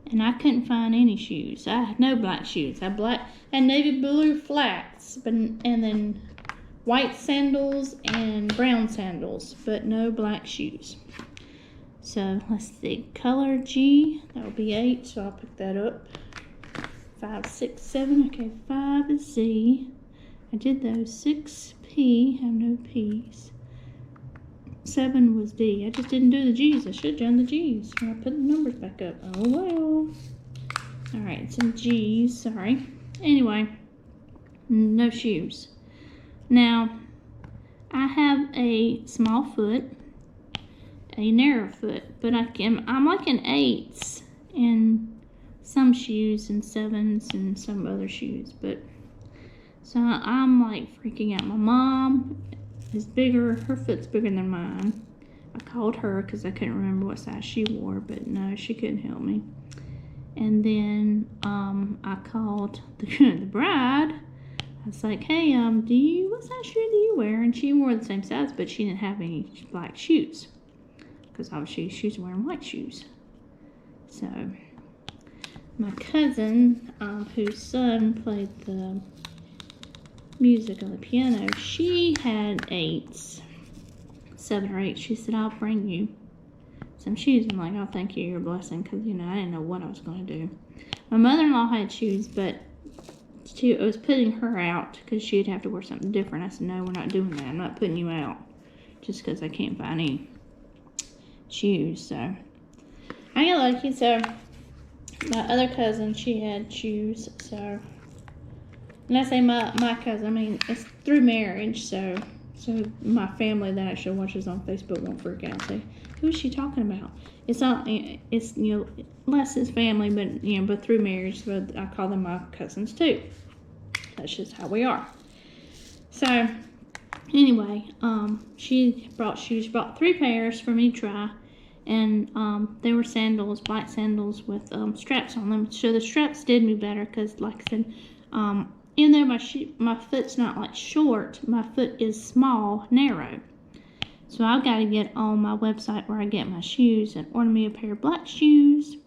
[SPEAKER 1] and I couldn't find any shoes. I had no black shoes. I had black and navy blue flats, and then white sandals and brown sandals, but no black shoes. So let's see, color G, that would be 8, so I'll pick that up. 5, 6, 7. Okay, 5 is Z. I did those. 6 P, have no P's. 7 was D. I just didn't do the G's. I should have done the G's when I put the numbers back up. Oh well. Alright, some G's. Sorry. Anyway, no shoes. Now, I have a small foot, a narrow foot, but I'm like an 8s in some shoes and 7s and some other shoes. But so I'm like freaking out. My mom is bigger, her foot's bigger than mine. I called her because I couldn't remember what size she wore, but no, she couldn't help me. And then I called the bride. I was like, hey, what size shoe do you wear? And she wore the same size, but she didn't have any black shoes because obviously she was wearing white shoes. So my cousin, whose son played the music on the piano, she had 8s, 7 or 8. She said, I'll bring you some shoes. I'm like, oh, thank you, you're a blessing, because I didn't know what I was going to do. My mother-in-law had shoes, but I was putting her out because she'd have to wear something different. I said, no, we're not doing that. I'm not putting you out just because I can't find any shoes. So I got lucky. So my other cousin, she had shoes. So when I say my cousin, I mean it's through marriage. So my family that actually watches on Facebook won't freak out and say, who is she talking about? It's not. It's less his family, but through marriage. So I call them my cousins too. That's just how we are. So anyway, she brought shoes. Brought 3 pairs for me to try, and they were sandals, black sandals with straps on them. So the straps did me better because, like I said, even though my foot's not like short, my foot is small, narrow. So I've got to get on my website where I get my shoes and order me a pair of black shoes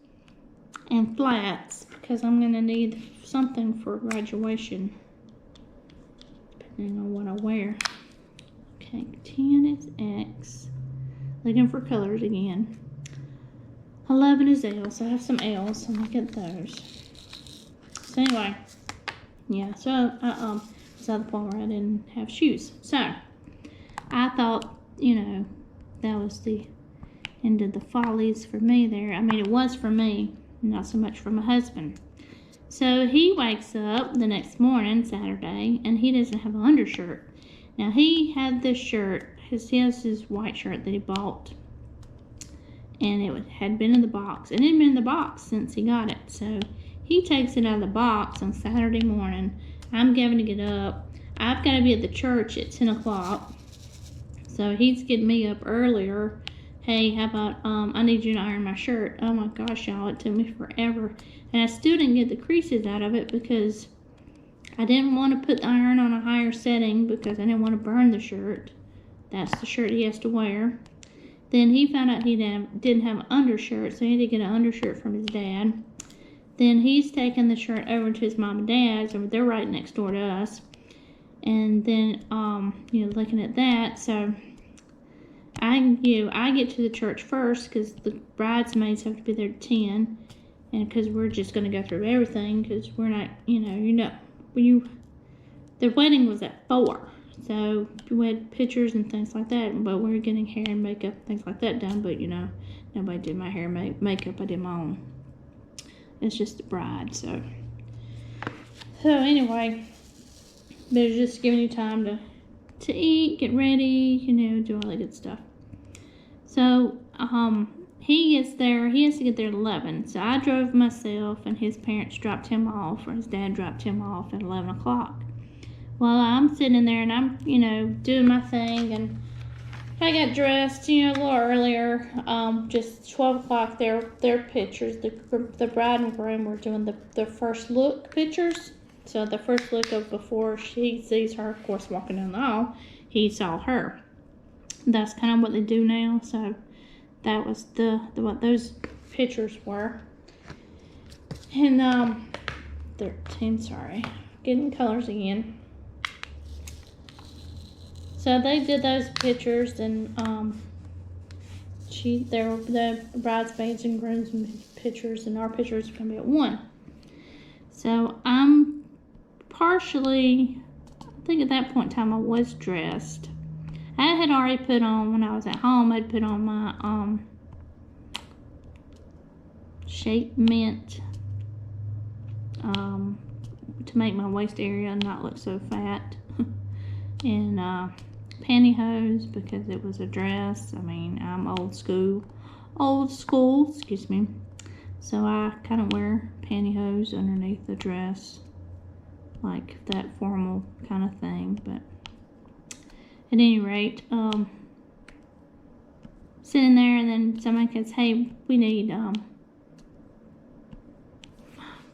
[SPEAKER 1] and flats because I'm going to need something for graduation, depending on what I wear. Okay, 10 is X. Looking for colors again. 11 is L, so I have some L's, so I'll get those. So anyway, yeah, so I was at the point where I didn't have shoes. So I thought, you know, that was the end of the follies for me there. I mean, it was for me, not so much for my husband. So he wakes up the next morning, Saturday, and he doesn't have an undershirt. Now, he had this shirt, he has his white shirt that he bought, and it had been in the box. It had been in the box since he got it. So he takes it out of the box on Saturday morning. I'm going to get up. I've got to be at the church at 10 o'clock. So he's getting me up earlier. Hey, how about, I need you to iron my shirt. Oh my gosh, y'all, it took me forever. And I still didn't get the creases out of it because I didn't want to put the iron on a higher setting because I didn't want to burn the shirt. That's the shirt he has to wear. Then he found out he didn't have an undershirt, so he had to get an undershirt from his dad. Then he's taken the shirt over to his mom and dad's, and they're right next door to us. And then, you know, looking at that, so I get to the church first because the bridesmaids have to be there at 10, and because we're just going to go through everything because we're not, the wedding was at 4, so we had pictures and things like that, but we were getting hair and makeup, things like that done, but, you know, nobody did my hair and makeup, I did my own. It's just a bride, so anyway, but it's just giving you time to eat, get ready, you know, do all that good stuff. So, he gets there, he has to get there at 11. So I drove myself and his parents dropped him off, or his dad dropped him off at 11 o'clock. Well, I'm sitting there and I'm, you know, doing my thing, and I got dressed, you know, a little earlier, just 12 o'clock, their pictures, the bride and groom were doing the first look pictures. So the first look of before she sees her, of course, walking down the aisle, he saw her. That's kind of what they do now. So that was what those pictures were. And 13, sorry, getting colors again. So they did those pictures, and the bridesmaids and groomsmen pictures, and our pictures are gonna be at 1. So I'm partially, I think at that point in time I was dressed. I had already put on, when I was at home, I'd put on my Shape Mint to make my waist area not look so fat, and pantyhose because it was a dress. I mean, I'm old school, excuse me. So I kind of wear pantyhose underneath the dress, like that formal kind of thing. But at any rate, sitting there, and then somebody says, hey, we need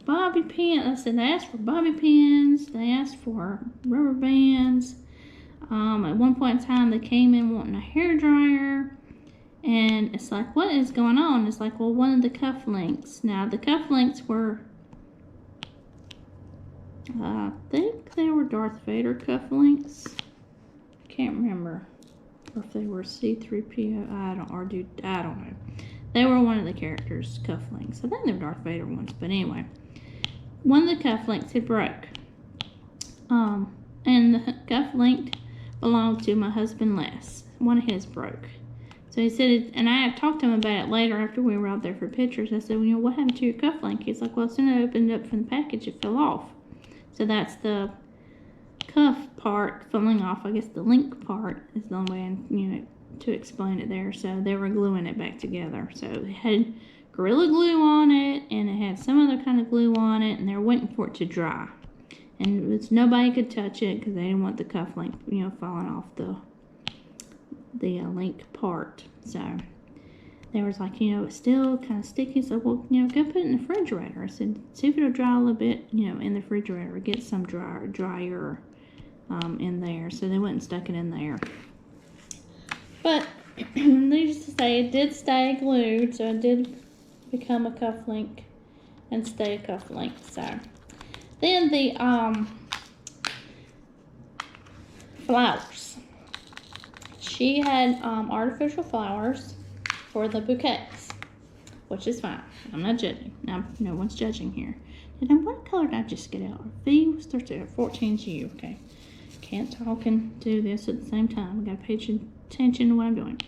[SPEAKER 1] bobby pins. I said, they asked for bobby pins, they asked for rubber bands. At one point in time, they came in wanting a hair dryer, and it's like, what is going on? It's like, well, one of the cufflinks. Now, the cufflinks were, I think they were Darth Vader cufflinks. I can't remember, or if they were C-3PO. I don't know. They were one of the characters' cufflinks. I think they were Darth Vader ones, but anyway, one of the cufflinks had broke. And the cufflink belonged to my husband Les. One of his broke. So he said, and I talked to him about it later after we were out there for pictures. I said, well, you know, what happened to your cufflink? He's like, well, as soon as I opened it up from the package, it fell off. So that's the cuff part falling off. I guess the link part is the only way, you know, to explain it there. So they were gluing it back together. So it had Gorilla Glue on it, and it had some other kind of glue on it, and they were waiting for it to dry. And nobody could touch it because they didn't want the cuff link, you know, falling off the link part. So they was like, it's still kind of sticky. So, well, go put it in the refrigerator. I said, see if it'll dry a little bit, in the refrigerator. Get some drier in there. So they went and stuck it in there. But needless to say, it did stay glued. So it did become a cufflink and stay a cufflink. So then the flowers. She had artificial flowers for the bouquets, which is fine. I'm not judging. No one's judging here. And then what color did I just get out? V was 13, 14's U. Okay. Can't talk and do this at the same time. I gotta pay attention to what I'm doing.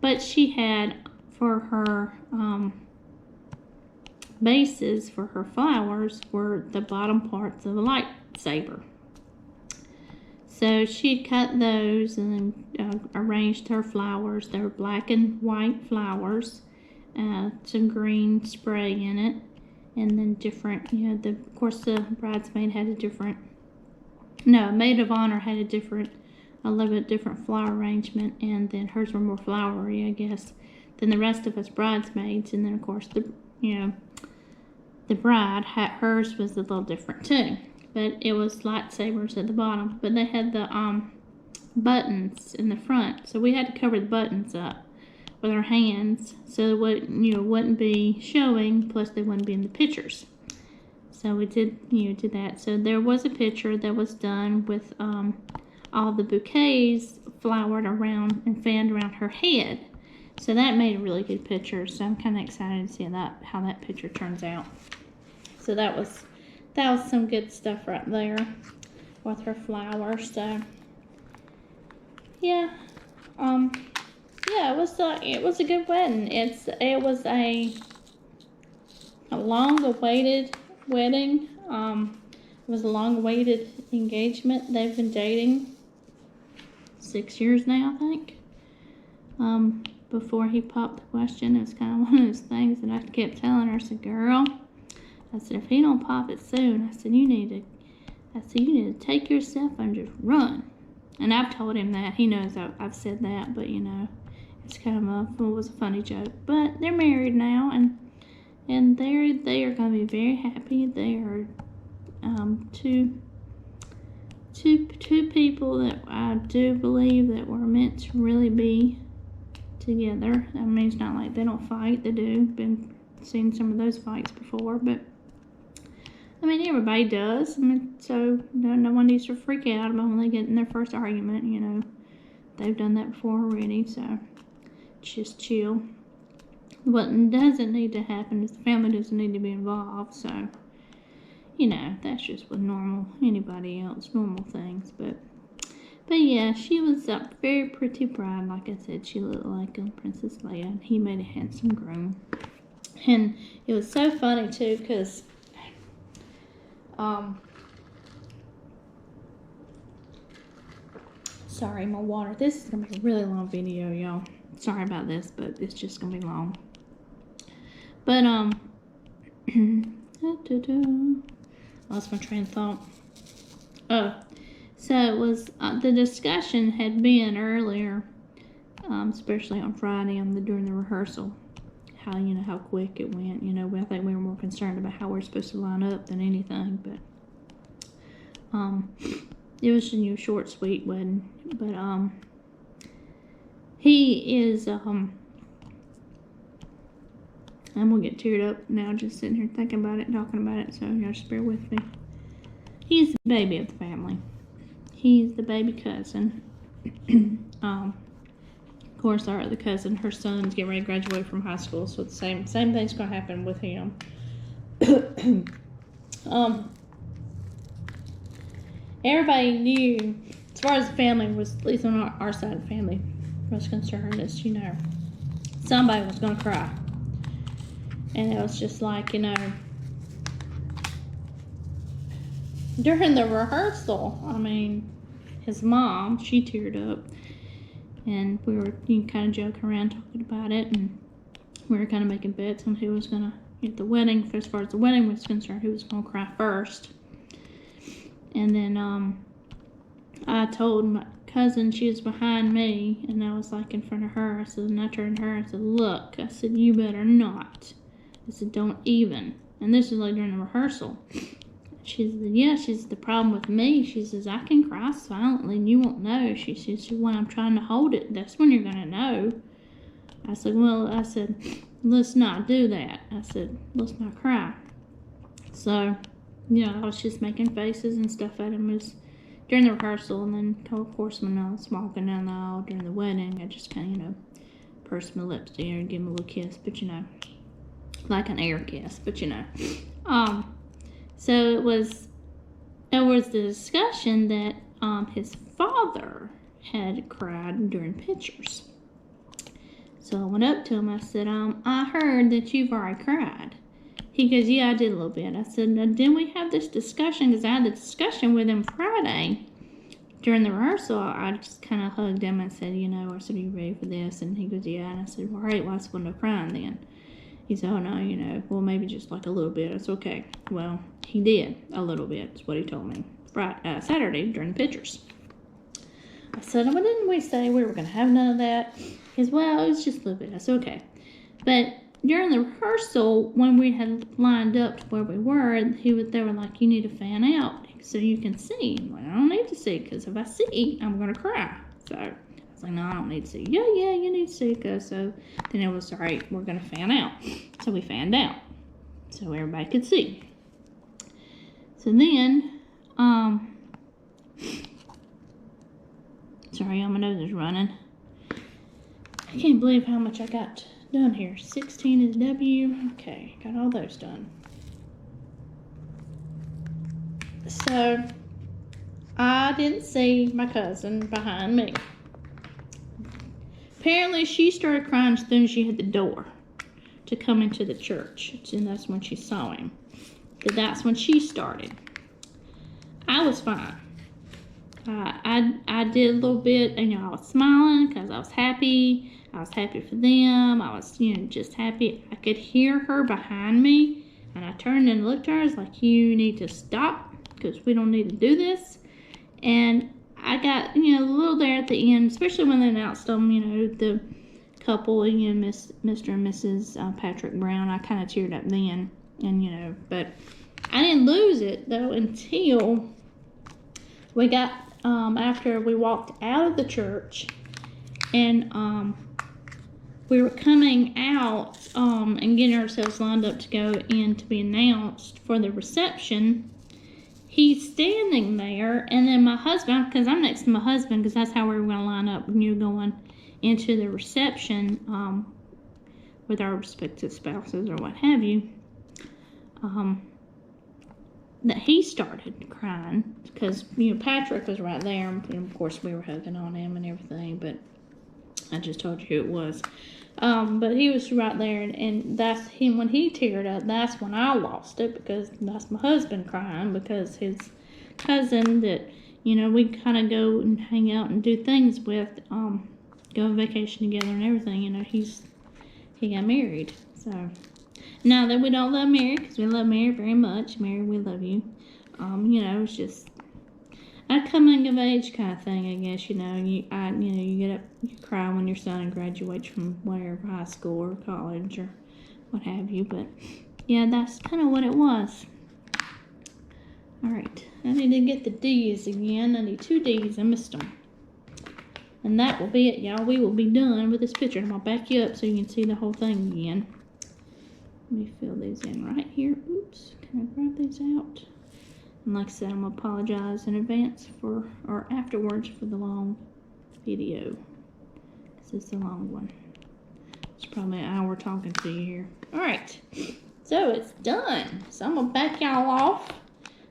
[SPEAKER 1] But she had for her bases for her flowers were the bottom parts of a lightsaber. So she'd cut those and then arranged her flowers. They were black and white flowers, some green spray in it, and then different, of course the bridesmaid had a different, maid of honor had a little bit different flower arrangement, and then hers were more flowery, I guess, than the rest of us bridesmaids. And then of course the bride, hers was a little different too. But it was lightsabers at the bottom. But they had the buttons in the front. So we had to cover the buttons up with our hands so it wouldn't be showing, plus they wouldn't be in the pictures. So we did that. So there was a picture that was done with all the bouquets flowered around and fanned around her head. So that made a really good picture. So I'm kind of excited to see how that picture turns out. So that was some good stuff right there with her flowers. So yeah, it was a good wedding. It was a long-awaited wedding. It was a long-awaited engagement. They've been dating 6 years now, I think. Before he popped the question, it was kind of one of those things that I kept telling her. I said, girl, I said, if he don't pop it soon, I said, you need to take yourself and just run. And I've told him that. He knows I've said that, but it's kind of it was a funny joke. But they're married now, and they are going to be very happy. They are two people that I do believe that were meant to really be together. I mean, it's not like they don't fight. They do. Been seen some of those fights before, but I mean, everybody does. I mean, so no one needs to freak out about when they get in their first argument. They've done that before already, so just chill. What doesn't need to happen is the family doesn't need to be involved, so that's just with anybody else, normal things. But yeah, she was a very pretty bride. Like I said, she looked like a Princess Leia, and he made a handsome groom. And it was so funny too, because sorry, my water. This is gonna be a really long video, y'all. Sorry about this, but it's just gonna be long. But lost my train of thought. Oh, so it was the discussion had been earlier, especially on Friday during the rehearsal, how quick it went. I think we were more concerned about how we're supposed to line up than anything. But it was a short, sweet wedding. But he is I'm gonna get teared up now just sitting here thinking about it, talking about it. So y'all just bear with me. He's the baby of the family. He's the baby cousin. Of course, the cousin, her son's getting ready to graduate from high school, so the same thing's gonna happen with him. Everybody knew, as far as the family was, at least on our side of the family was concerned, is somebody was gonna cry, and it was just like during the rehearsal. I mean, his mom, she teared up. And we were kind of joking around, talking about it, and we were kind of making bets on who was going to, at the wedding, as far as the wedding was concerned, who was going to cry first. And then I told cousin, she was behind me, and I was like in front of her. I said, and I turned to her, I said, look, I said, you better not. I said, don't even. And this is like during the rehearsal. She said, yeah, she's the problem with me. She says, I can cry silently and you won't know. She says, when I'm trying to hold it, that's when you're going to know. I said, well, I said, let's not do that. I said, let's not cry. So, you know, I was just making faces and stuff at him. It was during the rehearsal, and then, of course, when I was walking down the aisle during the wedding, I just kind of, you know, pursed my lips there and gave him a little kiss, but, you know, like an air kiss, but, you know. So there was the discussion that his father had cried during pictures. So I went up to him. I said, I heard that you've already cried. He goes, yeah, I did a little bit. I said, now, didn't we have this discussion? Because I had the discussion with him Friday during the rehearsal. I just kind of hugged him and said, you know, I said, are you ready for this? And he goes, yeah. And I said, well, all right, well, I wasn't no crying then. He said, oh, no, you know, well, maybe just like a little bit. It's okay. Well, he did a little bit, is what he told me Saturday during the pictures. I said, well, didn't we say we were going to have none of that? He said, well, it was just a little bit. I said, okay. But during the rehearsal, when we had lined up to where we were, they were like, you need to fan out so you can see. Well, I don't need to see, because if I see, I'm going to cry. So I was like, no, I don't need to see. Yeah, you need to see. So then it was, all right, we're going to fan out. So we fanned out so everybody could see. So then, sorry, my nose is running. I can't believe how much I got done here. 16 is W. Okay, got all those done. So, I didn't see my cousin behind me. Apparently, she started crying as soon as she hit the door to come into the church. And that's when she saw him. So that's when she started. I was fine. I did a little bit, and you know, I was smiling because I was happy. I was happy for them. I was, you know, just happy. I could hear her behind me, and I turned and looked at her. I was like, you need to stop because we don't need to do this. And I got, you know, a little there at the end, especially when they announced them, you know, the couple, you know, Mr. and Mrs. Patrick Brown. I kind of teared up then, and, you know, but I didn't lose it, though, until we got, after we walked out of the church, and we were coming out and getting ourselves lined up to go in to be announced for the reception. He's standing there, and then my husband, because I'm next to my husband, because that's how we were going to line up when you're going into the reception with our respective spouses or what have you, that he started crying because, you know, Patrick was right there, and of course we were hugging on him and everything, but I just told you who it was. But he was right there, and that's him. When he teared up, that's when I lost it, because that's my husband crying, because his cousin that, you know, we kind of go and hang out and do things with, go on vacation together and everything, you know, he got married. So, now that we don't love Mary, because we love Mary very much. Mary, we love you. You know, it's just a coming of age kind of thing, I guess. You know, you get up, you cry when your son graduates from whatever, high school or college or what have you. But yeah, that's kind of what it was. All right, I need to get the D's again. I need 2 D's. I missed them. And that will be it, y'all. We will be done with this picture. And I'll back you up so you can see the whole thing again. Let me fill these in right here. Oops, can I grab these out? And like I said, I'm going to apologize in advance or afterwards for the long video. This is the long one. It's probably an hour talking to you here. Alright, so it's done. So I'm going to back y'all off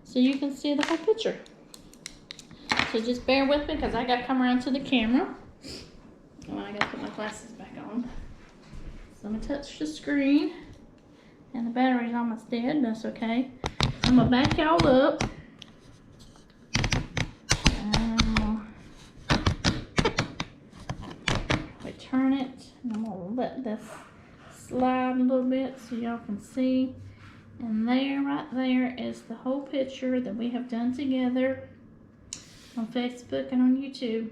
[SPEAKER 1] so you can see the whole picture. So just bear with me because I got to come around to the camera. Oh, I got to put my glasses back on. So I'm going to touch the screen. And the battery's almost dead. That's okay. I'm going to back y'all up. We turn it. And I'm going to let this slide a little bit so y'all can see. And there, right there, is the whole picture that we have done together on Facebook and on YouTube.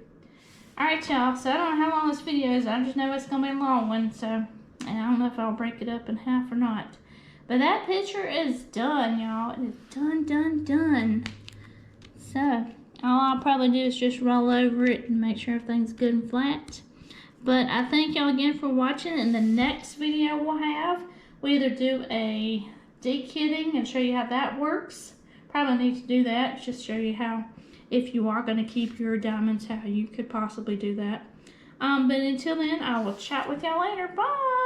[SPEAKER 1] Alright, y'all, so I don't know how long this video is. I just know it's going to be a long one, so, and I don't know if I'll break it up in half or not. But that picture is done, y'all. It is done. So, all I'll probably do is just roll over it and make sure everything's good and flat. But I thank y'all again for watching. In the next video we either do a dekitting and show you how that works. Probably need to do that, just show you how, if you are going to keep your diamonds, how you could possibly do that. But until then, I will chat with y'all later. Bye!